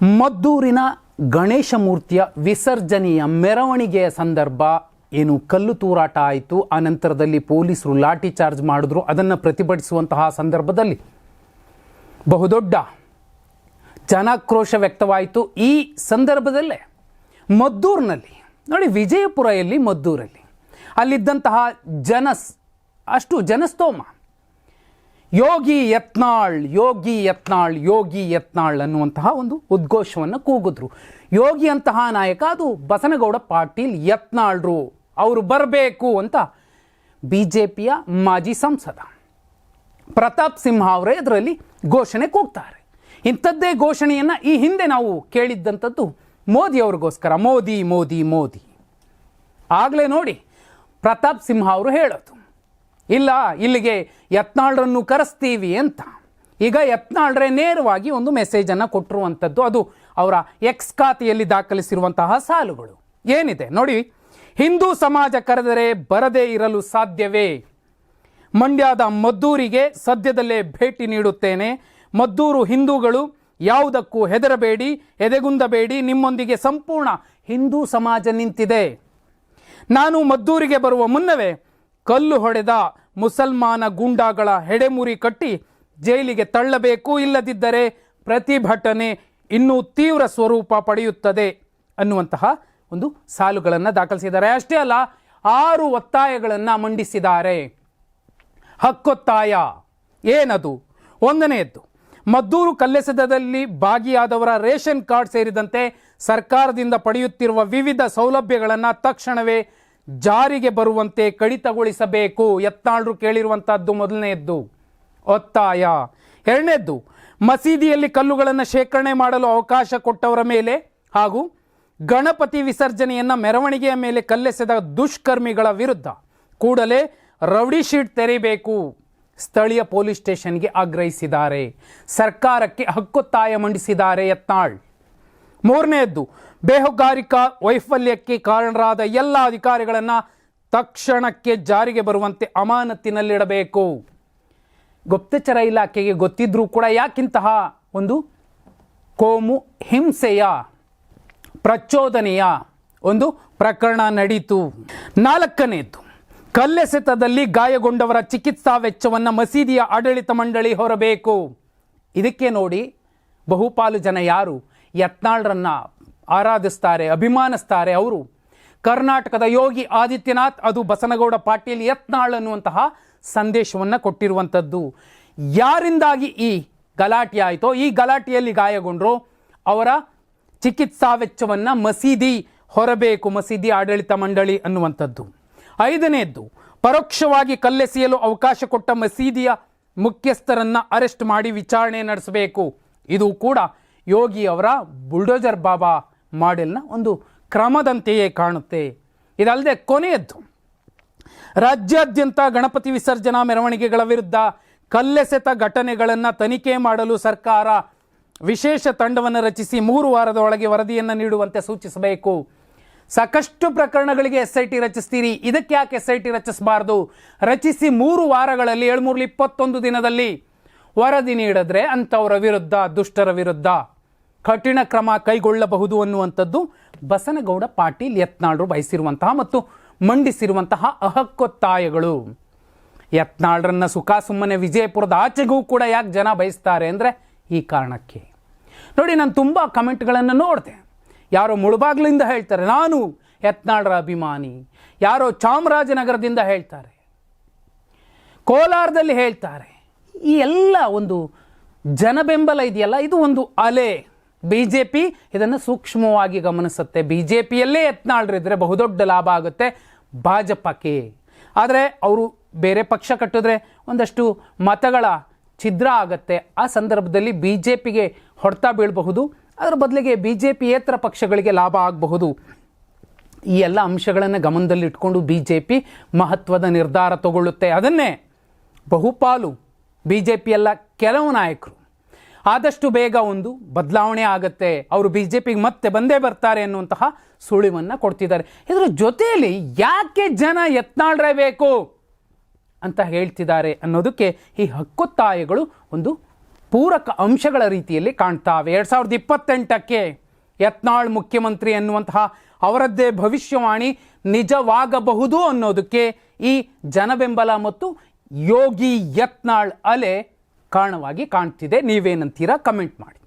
ಮದ್ದೂರಿನ ಗಣೇಶ ಮೂರ್ತಿಯ ವಿಸರ್ಜನೆಯ ಮೆರವಣಿಗೆಯ ಸಂದರ್ಭ ಏನು ಕಲ್ಲು ತೂರಾಟ ಆಯಿತು. ಆ ನಂತರದಲ್ಲಿ ಪೊಲೀಸರು ಲಾಠಿ ಚಾರ್ಜ್ ಮಾಡಿದ್ರು. ಅದನ್ನು ಪ್ರತಿಭಟಿಸುವಂತಹ ಸಂದರ್ಭದಲ್ಲಿ ಬಹುದೊಡ್ಡ ಜನಾಕ್ರೋಶ ವ್ಯಕ್ತವಾಯಿತು. ಈ ಸಂದರ್ಭದಲ್ಲೇ ಮದ್ದೂರಿನಲ್ಲಿ ನೋಡಿ, ವಿಜಯಪುರಲ್ಲಿ ಮದ್ದೂರಲ್ಲಿ ಅಲ್ಲಿದ್ದಂತಹ ಅಷ್ಟು ಜನಸ್ತೋಮ ಯೋಗಿ ಯತ್ನಾಳ್ ಯೋಗಿ ಯತ್ನಾಳ್ ಯೋಗಿ ಯತ್ನಾಳ್ ಅನ್ನುವಂತಹ ಒಂದು ಉದ್ಘೋಷವನ್ನು ಕೂಗಿದ್ರು. ಯೋಗಿ ಅಂತಹ ನಾಯಕ ಅದು ಬಸನಗೌಡ ಪಾಟೀಲ್ ಯತ್ನಾಳ್ರು, ಅವರು ಬರಬೇಕು ಅಂತ BJPಯ ಮಾಜಿ ಸಂಸದ ಪ್ರತಾಪ್ ಸಿಂಹ ಅವರೇ ಇದರಲ್ಲಿ ಘೋಷಣೆ ಕೂಗ್ತಾರೆ. ಇಂಥದ್ದೇ ಘೋಷಣೆಯನ್ನು ಈ ಹಿಂದೆ ನಾವು ಕೇಳಿದ್ದಂಥದ್ದು ಮೋದಿ ಅವ್ರಿಗೋಸ್ಕರ, ಮೋದಿ ಮೋದಿ ಮೋದಿ. ಆಗಲೇ ನೋಡಿ ಪ್ರತಾಪ್ ಸಿಂಹ ಅವರು ಹೇಳೋದು, ಇಲ್ಲ ಇಲ್ಲಿಗೆ ಯತ್ನಾಳ್ರನ್ನು ಕರೆಸ್ತೀವಿ ಅಂತ. ಈಗ ಯತ್ನಾಳ್ರೆ ನೇರವಾಗಿ ಒಂದು ಮೆಸೇಜನ್ನು ಕೊಟ್ಟಿರುವಂಥದ್ದು. ಅದು ಅವರ ಎಕ್ಸ್ ಖಾತೆಯಲ್ಲಿ ದಾಖಲಿಸಿರುವಂತಹ ಸಾಲುಗಳು ಏನಿದೆ ನೋಡಿ. ಹಿಂದೂ ಸಮಾಜ ಕರೆದರೆ ಬರದೇ ಇರಲು ಸಾಧ್ಯವೇ? ಮಂಡ್ಯದ ಮದ್ದೂರಿಗೆ ಸದ್ಯದಲ್ಲೇ ಭೇಟಿ ನೀಡುತ್ತೇನೆ. ಮದ್ದೂರು ಹಿಂದೂಗಳು ಯಾವುದಕ್ಕೂ ಹೆದರಬೇಡಿ, ಎದೆಗುಂದಬೇಡಿ. ನಿಮ್ಮೊಂದಿಗೆ ಸಂಪೂರ್ಣ ಹಿಂದೂ ಸಮಾಜ ನಿಂತಿದೆ. ನಾನು ಮದ್ದೂರಿಗೆ ಬರುವ ಮುನ್ನವೇ ಕಲ್ಲು ಹೊಡೆದ ಮುಸಲ್ಮಾನ ಗೂಂಡಾಗಳ ಹೆಡೆಮುರಿ ಕಟ್ಟಿ ಜೈಲಿಗೆ ತಳ್ಳಬೇಕು, ಇಲ್ಲದಿದ್ದರೆ ಪ್ರತಿಭಟನೆ ಇನ್ನೂ ತೀವ್ರ ಸ್ವರೂಪ ಪಡೆಯುತ್ತದೆ ಅನ್ನುವಂತಹ ಒಂದು ಸಾಲುಗಳನ್ನು ದಾಖಲಿಸಿದ್ದಾರೆ. ಅಷ್ಟೇ ಅಲ್ಲ, 6 ಒತ್ತಾಯಗಳನ್ನು ಮಂಡಿಸಿದ್ದಾರೆ. ಹಕ್ಕೊತ್ತಾಯ ಏನದು? 1ನೇದ್ದು, ಮದ್ದೂರು ಕಲ್ಲೆಸೆತದಲ್ಲಿ ಭಾಗಿಯಾದವರ ರೇಷನ್ ಕಾರ್ಡ್ ಸೇರಿದಂತೆ ಸರ್ಕಾರದಿಂದ ಪಡೆಯುತ್ತಿರುವ ವಿವಿಧ ಸೌಲಭ್ಯಗಳನ್ನು ತಕ್ಷಣವೇ ಜಾರಿಗೆ ಬರುವಂತೆ ಕಡಿತಗೊಳಿಸಬೇಕು. ಯತ್ನಾಳ್ರು ಕೇಳಿರುವಂತಹದ್ದು 1ನೇದ್ದು ಒತ್ತಾಯ. 2ನೇದ್ದು, ಮಸೀದಿಯಲ್ಲಿ ಕಲ್ಲುಗಳನ್ನು ಶೇಖರಣೆ ಮಾಡಲು ಅವಕಾಶ ಕೊಟ್ಟವರ ಮೇಲೆ ಹಾಗೂ ಗಣಪತಿ ವಿಸರ್ಜನೆಯನ್ನ ಮೆರವಣಿಗೆಯ ಮೇಲೆ ಕಲ್ಲೆಸೆದ ದುಷ್ಕರ್ಮಿಗಳ ವಿರುದ್ಧ ಕೂಡಲೇ ರೌಡಿ ಶೀಟ್ ತೆರೆಯಬೇಕು. ಸ್ಥಳೀಯ ಪೊಲೀಸ್ ಸ್ಟೇಷನ್ಗೆ ಆಗ್ರಹಿಸಿದ್ದಾರೆ. ಸರ್ಕಾರಕ್ಕೆ ಹಕ್ಕೊತ್ತಾಯ ಮಂಡಿಸಿದ್ದಾರೆ ಯತ್ನಾಳ್. 3ನೇದ್ದು, ಬೇಹುಗಾರಿಕಾ ವೈಫಲ್ಯಕ್ಕೆ ಕಾರಣರಾದ ಎಲ್ಲ ಅಧಿಕಾರಿಗಳನ್ನು ತಕ್ಷಣಕ್ಕೆ ಜಾರಿಗೆ ಬರುವಂತೆ ಅಮಾನತಿನಲ್ಲಿಡಬೇಕು. ಗುಪ್ತಚರ ಇಲಾಖೆಗೆ ಗೊತ್ತಿದ್ರೂ ಕೂಡ ಯಾಕಿಂತಹ ಒಂದು ಕೋಮು ಹಿಂಸೆಯ ಪ್ರಚೋದನೆಯ ಒಂದು ಪ್ರಕರಣ ನಡೀತು. 4ನೇದ್ದು, ಕಲ್ಲೆಸೆತದಲ್ಲಿ ಗಾಯಗೊಂಡವರ ಚಿಕಿತ್ಸಾ ವೆಚ್ಚವನ್ನು ಮಸೀದಿಯ ಆಡಳಿತ ಮಂಡಳಿ ಹೊರಬೇಕು. ಇದಕ್ಕೆ ನೋಡಿ ಬಹುಪಾಲು ಜನ ಯಾರು ಯತ್ನಾಳ್ರನ್ನ ಆರಾಧಿಸ್ತಾರೆ, ಅಭಿಮಾನಿಸ್ತಾರೆ. ಅವರು ಕರ್ನಾಟಕದ ಯೋಗಿ ಆದಿತ್ಯನಾಥ್, ಅದು ಬಸನಗೌಡ ಪಾಟೀಲ್ ಯತ್ನಾಳ್ ಅನ್ನುವಂತಹ ಸಂದೇಶವನ್ನು ಕೊಟ್ಟಿರುವಂಥದ್ದು. ಯಾರಿಂದಾಗಿ ಈ ಗಲಾಟೆ ಆಯಿತೋ, ಈ ಗಲಾಟೆಯಲ್ಲಿ ಗಾಯಗೊಂಡ್ರು, ಅವರ ಚಿಕಿತ್ಸಾ ವೆಚ್ಚವನ್ನು ಮಸೀದಿ ಹೊರಬೇಕು, ಮಸೀದಿ ಆಡಳಿತ ಮಂಡಳಿ ಅನ್ನುವಂಥದ್ದು. 5ನೇದ್ದು, ಪರೋಕ್ಷವಾಗಿ ಕಲ್ಲೆಸೆಯಲು ಅವಕಾಶ ಕೊಟ್ಟ ಮಸೀದಿಯ ಮುಖ್ಯಸ್ಥರನ್ನ ಅರೆಸ್ಟ್ ಮಾಡಿ ವಿಚಾರಣೆ ನಡೆಸಬೇಕು. ಇದು ಕೂಡ ಯೋಗಿ ಅವರ ಬುಲ್ಡೋಜರ್ ಬಾಬಾ ಮಾಡೆಲ್ನ ಒಂದು ಕ್ರಮದಂತೆಯೇ ಕಾಣುತ್ತೆ. ಇದಲ್ಲದೆ ಕೊನೆಯದ್ದು, ರಾಜ್ಯಾದ್ಯಂತ ಗಣಪತಿ ವಿಸರ್ಜನಾ ಮೆರವಣಿಗೆಗಳ ವಿರುದ್ಧ ಕಲ್ಲೆಸೆತ ಘಟನೆಗಳನ್ನು ತನಿಖೆ ಮಾಡಲು ಸರ್ಕಾರ ವಿಶೇಷ ತಂಡವನ್ನು ರಚಿಸಿ 3 ವಾರದ ಒಳಗೆ ವರದಿಯನ್ನು ನೀಡುವಂತೆ ಸೂಚಿಸಬೇಕು. ಸಾಕಷ್ಟು ಪ್ರಕರಣಗಳಿಗೆ SIT ರಚಿಸ್ತೀರಿ, ಇದಕ್ಕೆ ಯಾಕೆ SIT ರಚಿಸಬಾರ್ದು? ರಚಿಸಿ 3 ವಾರಗಳಲ್ಲಿ 7-21 ದಿನದಲ್ಲಿ ವರದಿ ನೀಡಿದ್ರೆ ಅಂಥವರ ವಿರುದ್ಧ, ದುಷ್ಟರ ವಿರುದ್ಧ ಕಠಿಣ ಕ್ರಮ ಕೈಗೊಳ್ಳಬಹುದು ಅನ್ನುವಂಥದ್ದು ಬಸನಗೌಡ ಪಾಟೀಲ್ ಯತ್ನಾಳ್ರು ಬಯಸಿರುವಂತಹ ಮತ್ತು ಮಂಡಿಸಿರುವಂತಹ ಹಕ್ಕೊತ್ತಾಯಗಳು. ಯತ್ನಾಳ್ರನ್ನ ಸುಮ್ಮನೆ ವಿಜಯಪುರದ ಆಚೆಗೂ ಕೂಡ ಯಾಕೆ ಜನ ಬಯಸ್ತಾರೆ ಅಂದರೆ ಈ ಕಾರಣಕ್ಕೆ. ನೋಡಿ, ನಾನು ತುಂಬ ಕಮೆಂಟ್ಗಳನ್ನು ನೋಡಿದೆ. ಯಾರೋ ಮುಳುಬಾಗ್ಲಿಂದ ಹೇಳ್ತಾರೆ ನಾನು ಯತ್ನಾಳ್ರ ಅಭಿಮಾನಿ, ಯಾರೋ ಚಾಮರಾಜನಗರದಿಂದ ಹೇಳ್ತಾರೆ, ಕೋಲಾರದಲ್ಲಿ ಹೇಳ್ತಾರೆ. ಈ ಎಲ್ಲ ಒಂದು ಜನಬೆಂಬಲ ಇದೆಯಲ್ಲ, ಇದು ಒಂದು ಅಲೆ. BJP ಇದನ್ನು ಸೂಕ್ಷ್ಮವಾಗಿ ಗಮನಿಸುತ್ತೆ. BJPಯಲ್ಲೇ ಯತ್ನಾಳ್ರಿದ್ರೆ ಬಹುದೊಡ್ಡ ಲಾಭ ಆಗುತ್ತೆ ಭಾಜಪಕ್ಕೆ. ಆದರೆ ಅವರು ಬೇರೆ ಪಕ್ಷ ಕಟ್ಟಿದ್ರೆ ಒಂದಷ್ಟು ಮತಗಳ ಛಿದ್ರ ಆಗತ್ತೆ. ಆ ಸಂದರ್ಭದಲ್ಲಿ BJPಗೆ ಹೊಡೆತ ಬೀಳಬಹುದು, ಅದರ ಬದಲಿಗೆ BJPಯೇತರ ಪಕ್ಷಗಳಿಗೆ ಲಾಭ ಆಗಬಹುದು. ಈ ಎಲ್ಲ ಅಂಶಗಳನ್ನು ಗಮನದಲ್ಲಿಟ್ಕೊಂಡು BJP ಮಹತ್ವದ ನಿರ್ಧಾರ ತಗೊಳ್ಳುತ್ತೆ. ಅದನ್ನೇ ಬಹುಪಾಲು BJPಯಲ್ಲ ಕೆಲವು ನಾಯಕರು ಆದಷ್ಟು ಬೇಗ ಒಂದು ಬದಲಾವಣೆ ಆಗುತ್ತೆ, ಅವರು BJPಗೆ ಮತ್ತೆ ಬಂದೇ ಬರ್ತಾರೆ ಅನ್ನುವಂತಹ ಸುಳಿವನ್ನು ಕೊಡ್ತಿದ್ದಾರೆ. ಇದರ ಜೊತೆಯಲ್ಲಿ ಯಾಕೆ ಜನ ಯತ್ನಾಳ್ರೇ ಬೇಕು ಅಂತ ಹೇಳ್ತಿದ್ದಾರೆ ಅನ್ನೋದಕ್ಕೆ ಈ ಹಕ್ಕೊತ್ತಾಯಗಳು ಒಂದು ಪೂರಕ ಅಂಶಗಳ ರೀತಿಯಲ್ಲಿ ಕಾಣ್ತಾವೆ. 2028ಕ್ಕೆ ಯತ್ನಾಳ್ ಮುಖ್ಯಮಂತ್ರಿ ಎನ್ನುವಂತಹ ಅವರದ್ದೇ ಭವಿಷ್ಯವಾಣಿ ನಿಜವಾಗಬಹುದು ಅನ್ನೋದಕ್ಕೆ ಈ ಜನಬೆಂಬಲ ಮತ್ತು ಯೋಗಿ ಯತ್ನಾಳ್ ಅಲೆ ಕಾರಣವಾಗಿ ಕಾಣ್ತಿದೆ. ನೀವೇನಂತೀರಾ? ಕಮೆಂಟ್ ಮಾಡಿ.